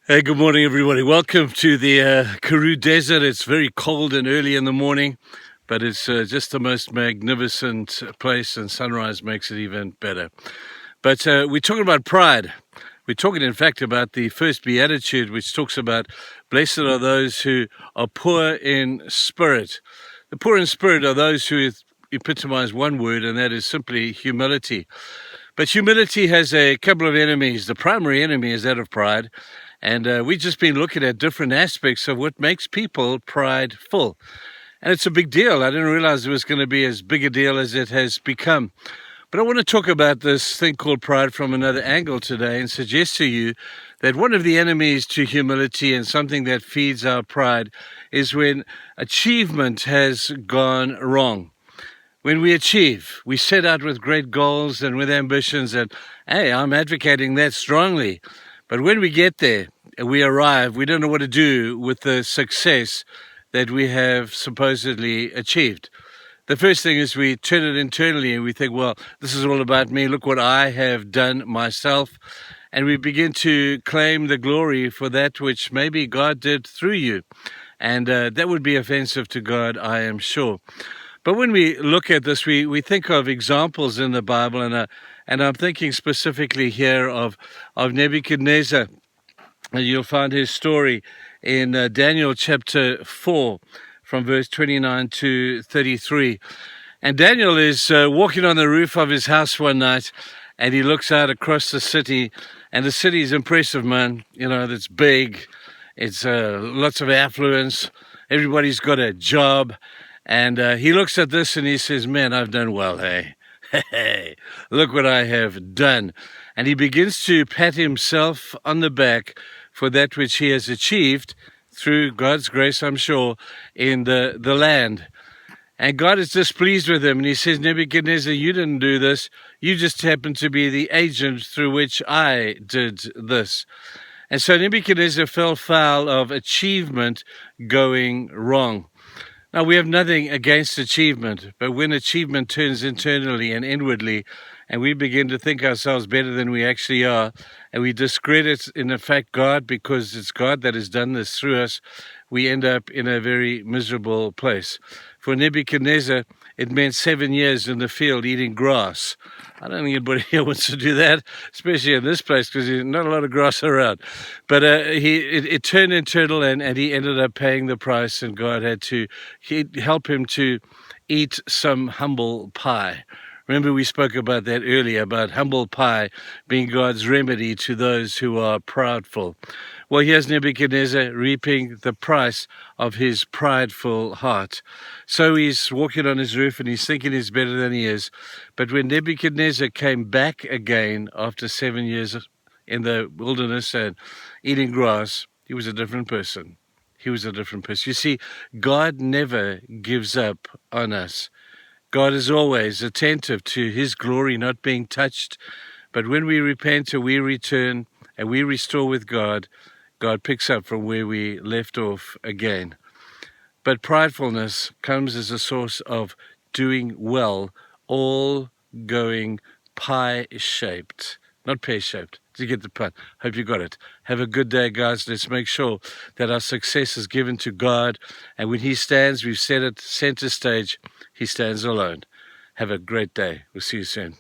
Hey, good morning, everybody. Welcome to the Karoo Desert. It's very cold and early in the morning, but it's just the most magnificent place, and sunrise makes it even better. But we're talking about pride. We're talking, in fact, about the first Beatitude, which talks about blessed are those who are poor in spirit. The poor in spirit are those who epitomize one word, and that is simply humility. But humility has a couple of enemies. The primary enemy is that of pride. And we've just been looking at different aspects of what makes people prideful. And it's a big deal. I didn't realize it was going to be as big a deal as it has become. But I want to talk about this thing called pride from another angle today and suggest to you that one of the enemies to humility and something that feeds our pride is when achievement has gone wrong. When we achieve, we set out with great goals and with ambitions, and hey, I'm advocating that strongly. But when we get there, we arrive, we don't know what to do with the success that we have supposedly achieved. The first thing is we turn it internally and we think, well, this is all about me. Look what I have done myself. And we begin to claim the glory for that which maybe God did through you. And that would be offensive to God, I am sure. But when we look at this, we think of examples in the Bible, and I'm thinking specifically here of Nebuchadnezzar. You'll find his story in Daniel chapter 4, from verse 29 to 33. And Daniel is walking on the roof of his house one night, and he looks out across the city, and the city is impressive, man. You know, it's big, it's lots of affluence, everybody's got a job. And he looks at this and he says, man, I've done well, hey. Hey, look what I have done. And he begins to pat himself on the back for that which he has achieved through God's grace, I'm sure, in the land. And God is displeased with him. And he says, Nebuchadnezzar, you didn't do this. You just happened to be the agent through which I did this. And so Nebuchadnezzar fell foul of achievement going wrong. Now, we have nothing against achievement, but when achievement turns internally and inwardly, and we begin to think ourselves better than we actually are, and we discredit, in effect, God because it's God that has done this through us, we end up in a very miserable place. For Nebuchadnezzar, it meant 7 years in the field eating grass. I don't think anybody here wants to do that, especially in this place, because there's not a lot of grass around. But it turned internal, and he ended up paying the price, and God had to help him to eat some humble pie. Remember, we spoke about that earlier, about humble pie being God's remedy to those who are proudful. Well, here's Nebuchadnezzar reaping the price of his prideful heart. So he's walking on his roof and he's thinking he's better than he is. But when Nebuchadnezzar came back again after 7 years in the wilderness and eating grass, he was a different person. He was a different person. You see, God never gives up on us. God is always attentive to his glory not being touched. But when we repent and we return and we restore with God, God picks up from where we left off again. But pridefulness comes as a source of doing well, all going pie-shaped, not pear-shaped. Did you get the pun? Hope you got it. Have a good day, guys. Let's make sure that our success is given to God. And when he stands, we've set it center stage, he stands alone. Have a great day. We'll see you soon.